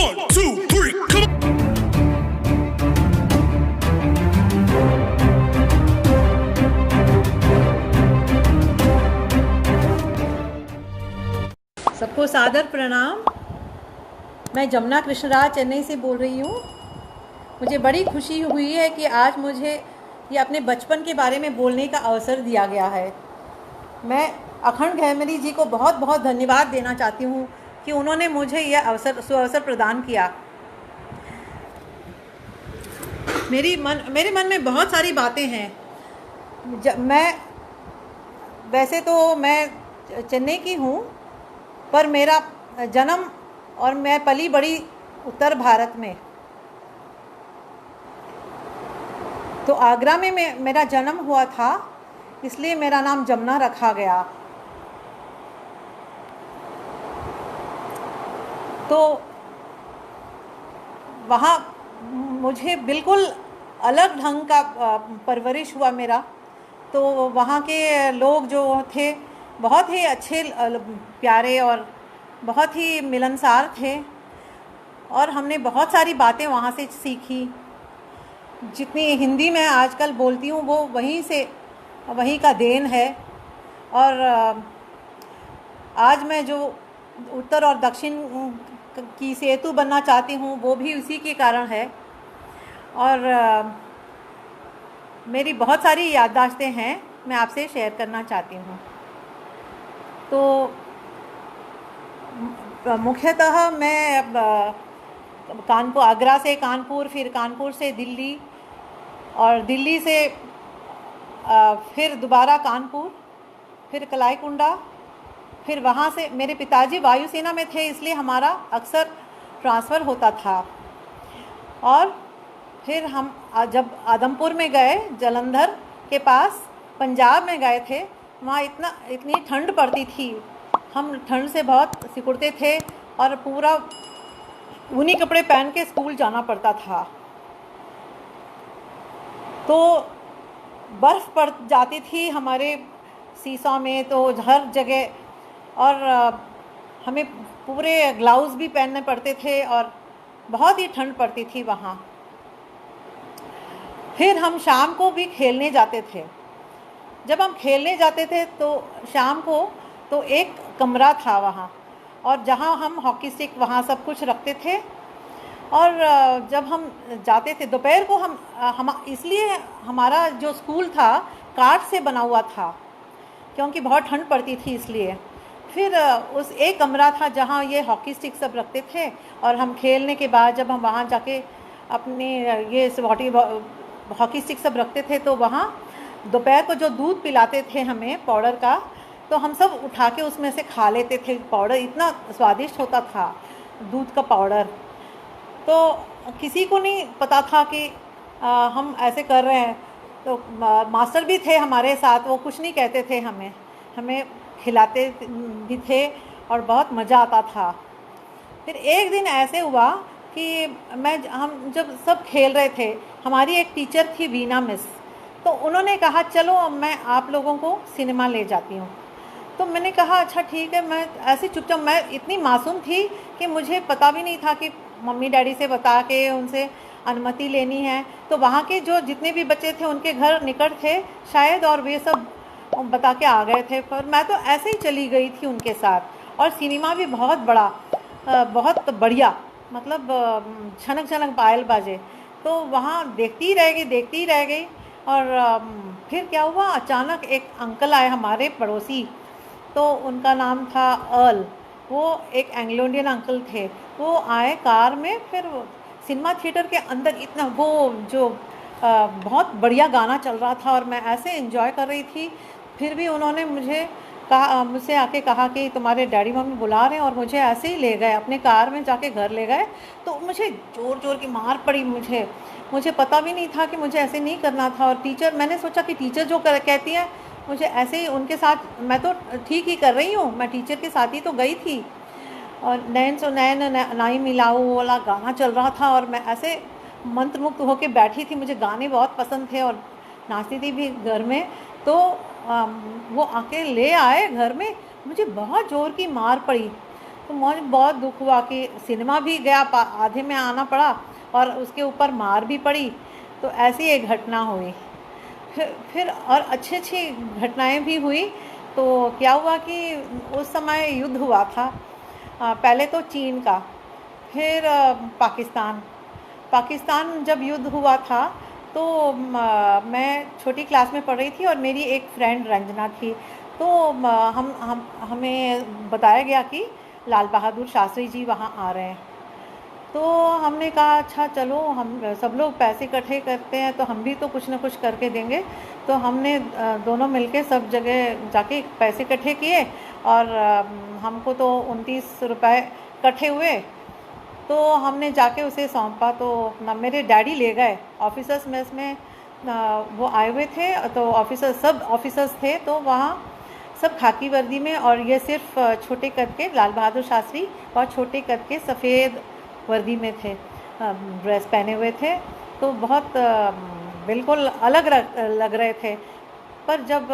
1, 2, 3, come on. सबको सादर प्रणाम। मैं जमुना कृष्णराज चेन्नई से बोल रही हूँ। मुझे बड़ी खुशी हुई है कि आज मुझे ये अपने बचपन के बारे में बोलने का अवसर दिया गया है। मैं अखंड घैमरी जी को बहुत बहुत धन्यवाद देना चाहती हूँ कि उन्होंने मुझे यह सुअवसर प्रदान किया। मेरे मन में बहुत सारी बातें हैं। वैसे तो मैं चेन्नई की हूँ, पर मेरा जन्म और मैं पली बड़ी उत्तर भारत में, तो आगरा में मेरा जन्म हुआ था, इसलिए मेरा नाम जमुना रखा गया। तो वहाँ मुझे बिल्कुल अलग ढंग का परवरिश हुआ मेरा। तो वहाँ के लोग जो थे बहुत ही अच्छे, प्यारे और बहुत ही मिलनसार थे, और हमने बहुत सारी बातें वहाँ से सीखी। जितनी हिंदी मैं आजकल बोलती हूँ वो वहीं का देन है। और आज मैं जो उत्तर और दक्षिण की सेतु बनना चाहती हूँ वो भी उसी के कारण है। और मेरी बहुत सारी याददाश्तें हैं, मैं आपसे शेयर करना चाहती हूँ। तो मुख्यतः मैं कानपुर, आगरा से कानपुर, फिर कानपुर से दिल्ली, और दिल्ली से फिर दोबारा कानपुर, फिर कलाईकुंडा, फिर वहाँ से मेरे पिताजी वायुसेना में थे, इसलिए हमारा अक्सर ट्रांसफ़र होता था। और फिर हम जब आदमपुर में गए, जालंधर के पास पंजाब में गए थे, वहाँ इतनी ठंड पड़ती थी, हम ठंड से बहुत सिकुड़ते थे और पूरा ऊनी कपड़े पहन के स्कूल जाना पड़ता था। तो बर्फ़ पड़ जाती थी हमारे सीसॉ में, तो हर जगह, और हमें पूरे ग्लव्स भी पहनने पड़ते थे और बहुत ही ठंड पड़ती थी वहाँ। फिर हम शाम को भी खेलने जाते थे। जब हम खेलने जाते थे तो शाम को तो एक कमरा था वहाँ, और जहाँ हम हॉकी स्टिक वहाँ सब कुछ रखते थे। और जब हम जाते थे दोपहर को, हम इसलिए हमारा जो स्कूल था काठ से बना हुआ था, क्योंकि बहुत ठंड पड़ती थी इसलिए। फिर उस एक कमरा था जहाँ ये हॉकी स्टिक सब रखते थे, और हम खेलने के बाद जब हम वहाँ जाके अपने ये हॉकी स्टिक सब रखते थे, तो वहाँ दोपहर को जो दूध पिलाते थे हमें पाउडर का, तो हम सब उठा के उसमें से खा लेते थे। पाउडर इतना स्वादिष्ट होता था, दूध का पाउडर। तो किसी को नहीं पता था कि हम ऐसे कर रहे हैं। तो मास्टर भी थे हमारे साथ, वो कुछ नहीं कहते थे, हमें खिलाते भी थे और बहुत मज़ा आता था। फिर एक दिन ऐसे हुआ कि हम जब सब खेल रहे थे, हमारी एक टीचर थी वीना मिस, तो उन्होंने कहा चलो मैं आप लोगों को सिनेमा ले जाती हूँ। तो मैंने कहा अच्छा ठीक है। मैं ऐसे चुपचाप, मैं इतनी मासूम थी कि मुझे पता भी नहीं था कि मम्मी डैडी से बता के उनसे अनुमति लेनी है। तो वहाँ के जो जितने भी बच्चे थे उनके घर निकट थे शायद, और वे सब बता के आ गए थे, पर मैं तो ऐसे ही चली गई थी उनके साथ। और सिनेमा भी बहुत बड़ा, बहुत बढ़िया, मतलब छनक छनक पायल बाजे। तो वहाँ देखती रह गई। और फिर क्या हुआ, अचानक एक अंकल आए, हमारे पड़ोसी, तो उनका नाम था अर्ल। वो एक एंग्लो इंडियन अंकल थे। वो आए कार में, फिर सिनेमा थिएटर के अंदर इतना वो जो बहुत बढ़िया गाना चल रहा था, और मैं ऐसे एंजॉय कर रही थी। फिर भी उन्होंने मुझसे आके कहा कि तुम्हारे डैडी मम्मी बुला रहे हैं, और मुझे ऐसे ही ले गए, अपने कार में जाके घर ले गए। तो मुझे ज़ोर की मार पड़ी। मुझे पता भी नहीं था कि मुझे ऐसे नहीं करना था। और मैंने सोचा कि टीचर जो कहती हैं मुझे ऐसे ही उनके साथ, मैं तो ठीक ही कर रही हूँ, मैं टीचर के साथ ही तो गई थी। और नैन सो नैन नाई मिलाऊ वाला गाना चल रहा था, और मैं ऐसे मंत्रमुग्ध होकर बैठी थी। मुझे गाने बहुत पसंद थे और नाचती थी भी घर में। तो वो आके ले आए घर में, मुझे बहुत ज़ोर की मार पड़ी। तो मुझे बहुत दुख हुआ कि सिनेमा भी गया, आधे में आना पड़ा और उसके ऊपर मार भी पड़ी। तो ऐसी एक घटना हुई। फिर और अच्छी घटनाएं भी हुई। तो क्या हुआ कि उस समय युद्ध हुआ था, पहले तो चीन का, फिर पाकिस्तान जब युद्ध हुआ था तो मैं छोटी क्लास में पढ़ रही थी और मेरी एक फ्रेंड रंजना थी। तो हमें बताया गया कि लाल बहादुर शास्त्री जी वहाँ आ रहे हैं। तो हमने कहा अच्छा चलो, हम सब लोग पैसे इकट्ठे करते हैं तो हम भी तो कुछ ना कुछ करके देंगे। तो हमने दोनों मिलके सब जगह जाके पैसे इकट्ठे किए और हमको तो 29 रुपये इकट्ठे हुए। तो हमने जाके उसे सौंपा। तो मेरे डैडी ले गए ऑफिसर्स मेस में, वो आए हुए थे। तो सब ऑफिसर्स थे, तो वहाँ सब खाकी वर्दी में, और ये सिर्फ छोटे कद के लाल बहादुर शास्त्री और छोटे कद के सफ़ेद वर्दी में थे, ड्रेस पहने हुए थे। तो बहुत बिल्कुल अलग लग रहे थे। पर जब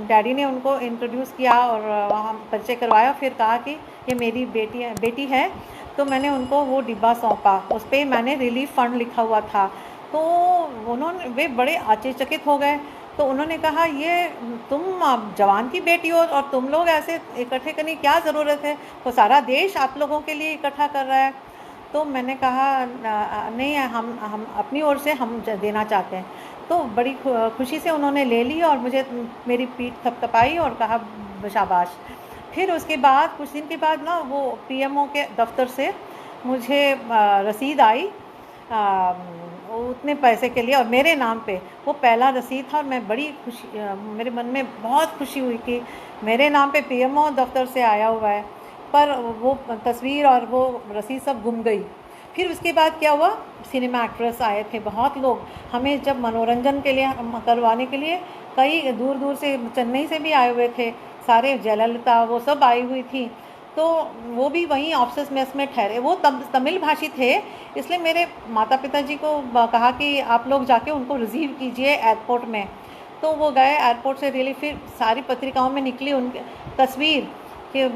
डैडी ने उनको इंट्रोड्यूस किया और वहाँ परिचय करवाया, फिर कहा कि ये मेरी बेटी है। तो मैंने उनको वो डिब्बा सौंपा, उस पर मैंने रिलीफ फंड लिखा हुआ था। तो वे बड़े आश्चर्यचकित हो गए। तो उन्होंने कहा ये तुम जवान की बेटी हो और तुम लोग ऐसे इकट्ठे करने की क्या ज़रूरत है, तो सारा देश आप लोगों के लिए इकट्ठा कर रहा है। तो मैंने कहा नहीं, हम अपनी ओर से हम देना चाहते हैं। तो बड़ी खुशी से उन्होंने ले ली और मुझे मेरी पीठ थपथपाई और कहा शाबाश। फिर उसके बाद कुछ दिन के बाद ना वो पीएमओ के दफ्तर से मुझे रसीद आई उतने पैसे के लिए, और मेरे नाम पे वो पहला रसीद था। और मैं बड़ी खुशी, मेरे मन में बहुत खुशी हुई कि मेरे नाम पे पीएमओ दफ्तर से आया हुआ है। पर वो तस्वीर और वो रसीद सब गुम गई। फिर उसके बाद क्या हुआ, सिनेमा एक्ट्रेस आए थे बहुत लोग, हमें जब मनोरंजन के लिए करवाने के लिए कई दूर दूर से, चेन्नई से भी आए हुए थे सारे, जयललिता वो सब आई हुई थी। तो वो भी वहीं ऑफिस मेस में ठहरे। वो तमिल भाषी थे, इसलिए मेरे माता पिता जी को कहा कि आप लोग जाके उनको रिसीव कीजिए एयरपोर्ट में। तो वो गए एयरपोर्ट से रिलीव। फिर सारी पत्रिकाओं में निकली उनकी तस्वीर कि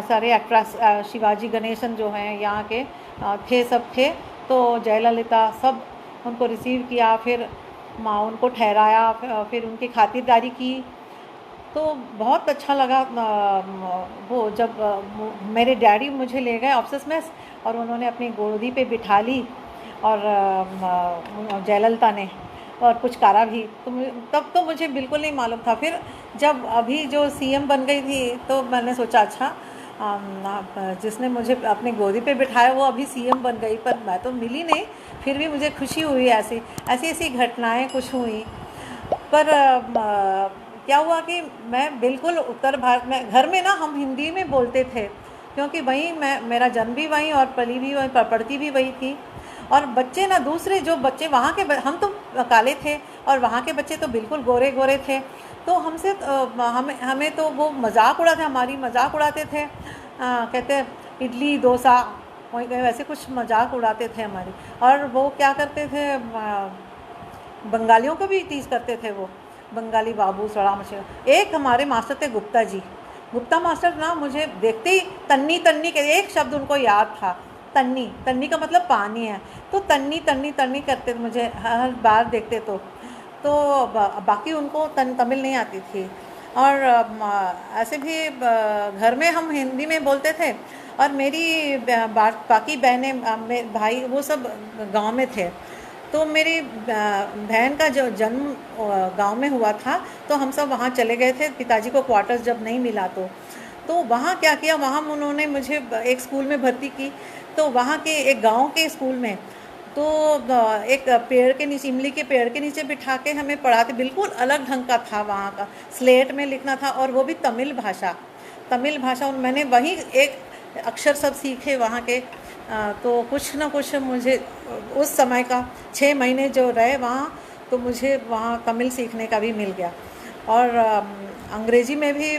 सारे एक्ट्रेस, शिवाजी गणेशन जो हैं यहाँ के थे, सब थे। तो जयललिता सब उनको रिसीव किया, फिर उनको ठहराया, फिर उनकी खातिरदारी की। तो बहुत अच्छा लगा। वो जब मेरे डैडी मुझे ले गए ऑफिस में और उन्होंने अपनी गोदी पे बिठा ली, और जयललिता ने और पुचकारा भी। तो तब तो मुझे बिल्कुल नहीं मालूम था। फिर जब अभी जो सीएम बन गई थी तो मैंने सोचा अच्छा, जिसने मुझे अपनी गोदी पे बिठाया वो अभी सीएम बन गई, पर मैं तो मिली नहीं। फिर भी मुझे खुशी हुई। ऐसी घटनाएं कुछ हुई। पर क्या हुआ कि मैं बिल्कुल उत्तर भारत में, घर में ना हम हिंदी में बोलते थे, क्योंकि वहीं मेरा जन्म भी वहीं और पली भी वहीं, पढ़ती भी वही थी। और बच्चे ना, दूसरे जो बच्चे वहाँ के, हम तो काले थे और वहाँ के बच्चे तो बिल्कुल गोरे गोरे थे। तो हमसे हमें तो वो मजाक उड़ाते, हमारी मजाक उड़ाते थे। कहते इडली डोसा वैसे कुछ मजाक उड़ाते थे हमारी। और वो क्या करते थे, बंगालियों को भी टीज करते थे। वो बंगाली बाबू सड़ा मछली। एक हमारे मास्टर थे गुप्ता जी, गुप्ता मास्टर ना, मुझे देखते ही तन्नी तन्नी के एक शब्द उनको याद था, तन्नी। तन्नी का मतलब पानी है। तो तन्नी तन्नी तन्नी करते थे मुझे हर बार देखते। तो बाकी उनको तमिल नहीं आती थी। और ऐसे भी घर में हम हिंदी में बोलते थे। और मेरी बाकी बहनें, भाई, वो सब गांव में थे। तो मेरी बहन का जो जन्म गांव में हुआ था, तो हम सब वहाँ चले गए थे। पिताजी को क्वार्टर्स जब नहीं मिला तो वहाँ क्या किया, वहाँ उन्होंने मुझे एक स्कूल में भर्ती की। तो वहाँ के एक गांव के स्कूल में, तो एक पेड़ के नीचे, इमली के पेड़ के नीचे बिठा के हमें पढ़ाते। बिल्कुल अलग ढंग का था वहाँ का, स्लेट में लिखना था, और वो भी तमिल भाषा। मैंने वहीं एक अक्षर सब सीखे वहाँ के। तो कुछ ना कुछ मुझे उस समय का 6 महीने जो रहे वहाँ, तो मुझे वहाँ तमिल सीखने का भी मिल गया। और अंग्रेज़ी में भी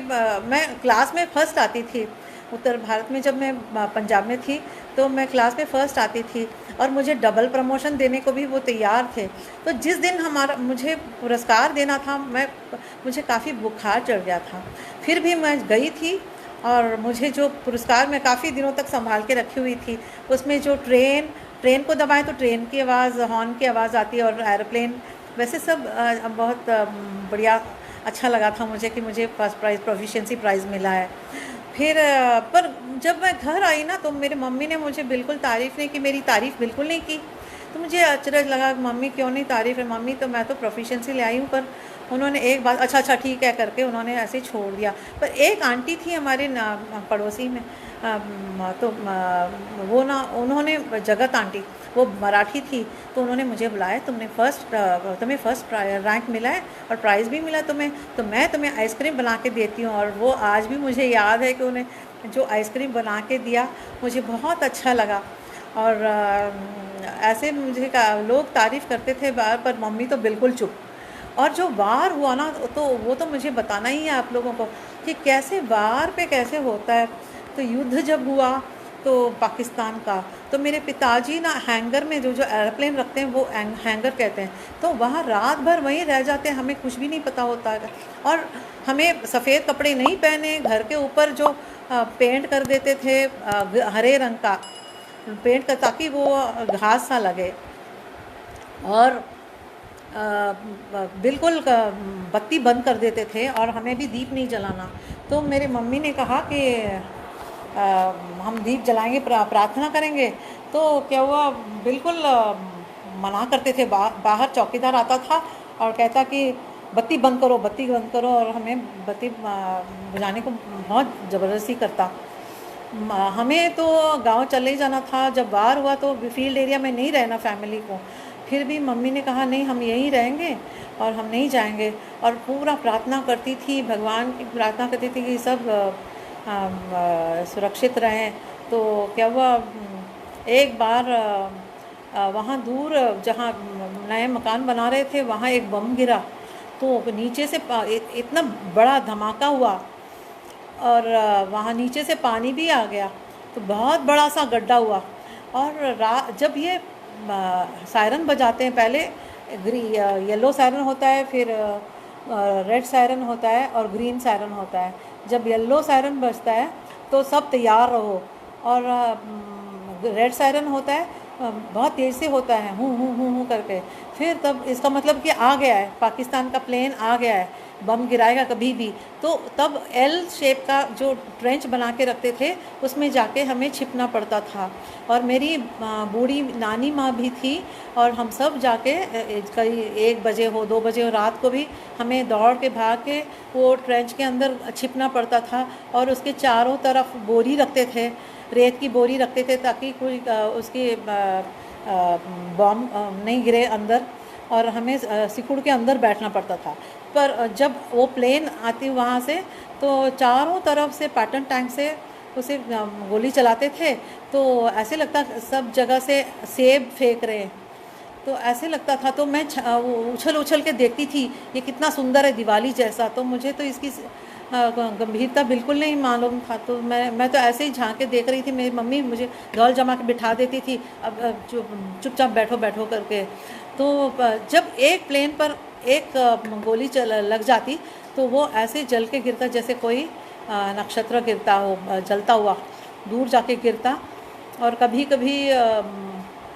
मैं क्लास में फ़र्स्ट आती थी। उत्तर भारत में जब मैं पंजाब में थी तो मैं क्लास में फ़र्स्ट आती थी, और मुझे डबल प्रमोशन देने को भी वो तैयार थे। तो जिस दिन मुझे पुरस्कार देना था, मुझे काफ़ी बुखार चढ़ गया था। फिर भी मैं गई थी। और मुझे जो पुरस्कार मैं काफ़ी दिनों तक संभाल के रखी हुई थी, उसमें जो ट्रेन को दबाएं तो ट्रेन की आवाज़, हॉर्न की आवाज़ आती है, और एरोप्लेन, वैसे सब बहुत बढ़िया अच्छा लगा था मुझे कि मुझे फर्स्ट प्राइज़, प्रोफिशिएंसी प्राइज़ मिला है। फिर पर जब मैं घर आई ना, तो मेरी मम्मी ने मुझे बिल्कुल तारीफ़ नहीं की, मेरी तारीफ़ बिल्कुल नहीं की। तो मुझे अचरज लगा, मम्मी क्यों नहीं तारीफ़ है, मम्मी तो मैं तो प्रोफिशिएंसी ले आई हूँ। पर उन्होंने एक बात, अच्छा अच्छा ठीक है करके उन्होंने ऐसे ही छोड़ दिया। पर एक आंटी थी हमारे पड़ोसी में, तो वो ना, उन्होंने, जगत आंटी, वो मराठी थी, तो उन्होंने मुझे बुलाया, तुम्हें फर्स्ट रैंक मिला है और प्राइज़ भी मिला तुम्हें, तो मैं तुम्हें आइसक्रीम बना के देती हूँ। और वो आज भी मुझे याद है कि उन्हें जो आइसक्रीम बना के दिया, मुझे बहुत अच्छा लगा। और ऐसे मुझे लोग तारीफ़ करते थे बार, पर मम्मी तो बिल्कुल चुप। और जो वार हुआ ना, तो वो तो मुझे बताना ही है आप लोगों को कि कैसे वार पे कैसे होता है। तो युद्ध जब हुआ तो पाकिस्तान का, तो मेरे पिताजी ना हैंगर में जो एरोप्लेन रखते हैं, वो हैंगर कहते हैं, तो वहाँ रात भर वहीं रह जाते हैं, हमें कुछ भी नहीं पता होता है। और हमें सफ़ेद कपड़े नहीं पहने, घर के ऊपर जो पेंट कर देते थे, हरे रंग का पेंट कर, ताकि वो घास सा लगे। और बिल्कुल बत्ती बंद कर देते थे, और हमें भी दीप नहीं जलाना। तो मेरे मम्मी ने कहा कि हम दीप जलाएंगे, प्रार्थना करेंगे। तो क्या हुआ, बिल्कुल मना करते थे। बाहर चौकीदार आता था और कहता कि बत्ती बंद करो, बत्ती बंद करो, और हमें बत्ती बुझाने को बहुत ज़बरदस्ती करता। हमें तो गांव चले जाना था, जब वार हुआ तो फील्ड एरिया में नहीं रहना फैमिली को। फिर भी मम्मी ने कहा नहीं, हम यहीं रहेंगे और हम नहीं जाएंगे। और पूरा प्रार्थना करती थी, भगवान की प्रार्थना करती थी कि सब सुरक्षित रहें। तो क्या हुआ, एक बार वहाँ दूर जहाँ नए मकान बना रहे थे, वहाँ एक बम गिरा, तो नीचे से इतना बड़ा धमाका हुआ, और वहाँ नीचे से पानी भी आ गया, तो बहुत बड़ा सा गड्ढा हुआ। और जब ये सायरन बजाते हैं, पहले येलो सायरन होता है, फिर रेड सायरन होता है, और ग्रीन सायरन होता है। जब येलो सायरन बजता है तो सब तैयार रहो, और रेड सायरन होता है, बहुत तेज़ से होता है, हूँ हूँ हूँ हूँ करके। फिर तब इसका मतलब कि आ गया है, पाकिस्तान का प्लेन आ गया है, बम गिराएगा कभी भी। तो तब एल शेप का जो ट्रेंच बना के रखते थे, उसमें जाके हमें छिपना पड़ता था। और मेरी बूढ़ी नानी माँ भी थी, और हम सब जाके कई 1 बजे हो, 2 बजे हो, रात को भी हमें दौड़ के भाग के वो ट्रेंच के अंदर छिपना पड़ता था। और उसके चारों तरफ बोरी रखते थे, रेत की बोरी रखते थे, ताकि कोई उसकी बम नहीं गिरे अंदर, और हमें सिकुड़ के अंदर बैठना पड़ता था। पर जब वो प्लेन आती वहाँ से, तो चारों तरफ से पैटर्न टैंक से उसे गोली चलाते थे, तो ऐसे लगता सब जगह से सेब फेंक रहे हैं, तो ऐसे लगता था। तो मैं उछल उछल के देखती थी, ये कितना सुंदर है, दिवाली जैसा। तो मुझे तो इसकी गंभीरता बिल्कुल नहीं मालूम था। तो मैं तो ऐसे ही झांक के देख रही थी। मेरी मम्मी मुझे गौल जमा के बिठा देती थी, अब चुपचाप बैठो बैठो करके। तो जब एक प्लेन पर एक गोली लग जाती, तो वो ऐसे जल के गिरता जैसे कोई नक्षत्र गिरता हो, जलता हुआ दूर जाके गिरता। और कभी कभी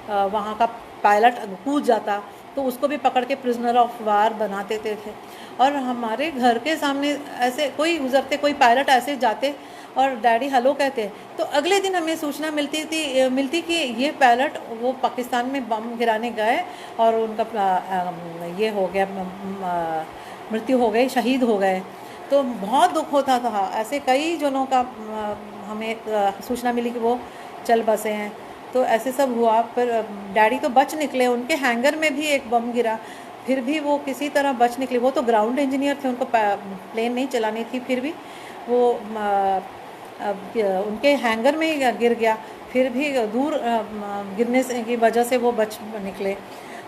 वहाँ का पायलट कूद जाता, तो उसको भी पकड़ के प्रिजनर ऑफ वार बना देते थे। और हमारे घर के सामने ऐसे कोई गुजरते, कोई पायलट ऐसे जाते और डैडी हेलो कहते, तो अगले दिन हमें सूचना मिलती कि ये पायलट वो पाकिस्तान में बम गिराने गए और उनका ये हो गया, मृत्यु हो गई, शहीद हो गए। तो बहुत दुख होता था। ऐसे कई जनों का हमें सूचना मिली कि वो चल बसे हैं। तो ऐसे सब हुआ। पर डैडी तो बच निकले, उनके हैंगर में भी एक बम गिरा, फिर भी वो किसी तरह बच निकले। वो तो ग्राउंड इंजीनियर थे, उनको प्लेन नहीं चलानी थी, फिर भी वो उनके हैंगर में ही गिर गया, फिर भी दूर गिरने की वजह से वो बच निकले।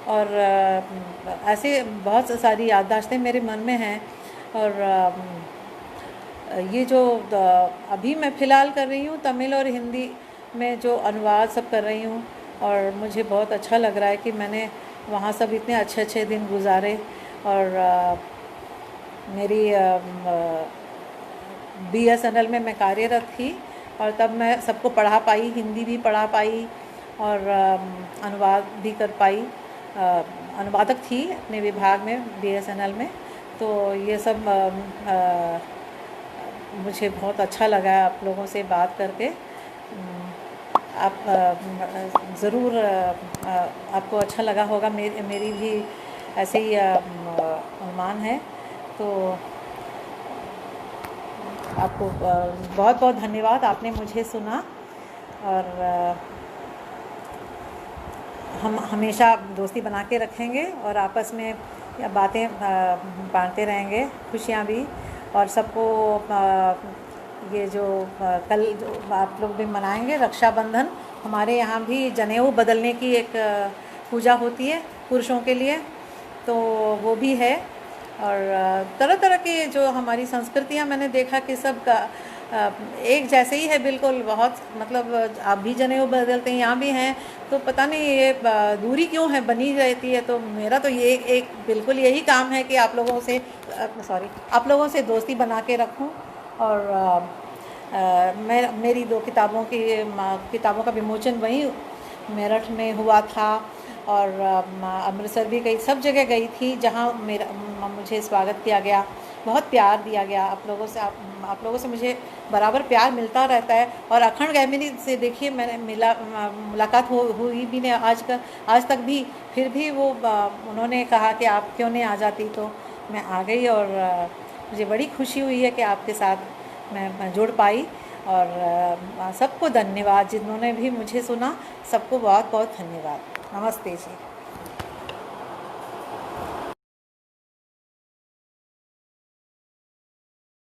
और ऐसे बहुत सारी याददाश्तें मेरे मन में हैं। और ये जो अभी मैं फ़िलहाल कर रही हूँ, तमिल और हिंदी में जो अनुवाद सब कर रही हूँ, और मुझे बहुत अच्छा लग रहा है कि मैंने वहाँ सब इतने अच्छे अच्छे दिन गुजारे। और मेरी BSNL में मैं कार्यरत थी और तब मैं सबको पढ़ा पाई, हिंदी भी पढ़ा पाई और अनुवाद भी कर पाई। अनुवादक थी अपने विभाग में BSNL में। तो ये सब मुझे बहुत अच्छा लगा आप लोगों से बात करके। आप ज़रूर आपको अच्छा लगा होगा, मेरी भी ऐसे ही अनुमान है। तो आपको बहुत बहुत धन्यवाद, आपने मुझे सुना। और हम हमेशा दोस्ती बना के रखेंगे और आपस में बातें बांटते रहेंगे, खुशियाँ भी। और सबको ये जो कल जो आप लोग भी मनाएंगे रक्षाबंधन, हमारे यहाँ भी जनेऊ बदलने की एक पूजा होती है पुरुषों के लिए, तो वो भी है। और तरह तरह की जो हमारी संस्कृतियाँ मैंने देखा कि सब का एक जैसे ही है बिल्कुल। बहुत मतलब आप भी जनेऊ बदलते हैं, यहाँ भी हैं, तो पता नहीं ये दूरी क्यों है बनी रहती है। तो मेरा तो ये एक बिल्कुल यही काम है कि आप लोगों से दोस्ती बना के रखूं। और मेरी 2 किताबों का विमोचन वहीं मेरठ में हुआ था और अमृतसर भी गई, सब जगह गई थी जहाँ मुझे स्वागत किया गया, बहुत प्यार दिया गया आप लोगों से मुझे बराबर प्यार मिलता रहता है। और अखंड गहमिनी से देखिए मैंने मुलाकात हुई भी नहीं आज तक भी, फिर भी वो उन्होंने कहा कि आप क्यों नहीं आ जाती, तो मैं आ गई। और मुझे बड़ी खुशी हुई है कि आपके साथ मैं जुड़ पाई। और सबको धन्यवाद, जिन्होंने भी मुझे सुना, सबको बहुत बहुत धन्यवाद। नमस्ते जी।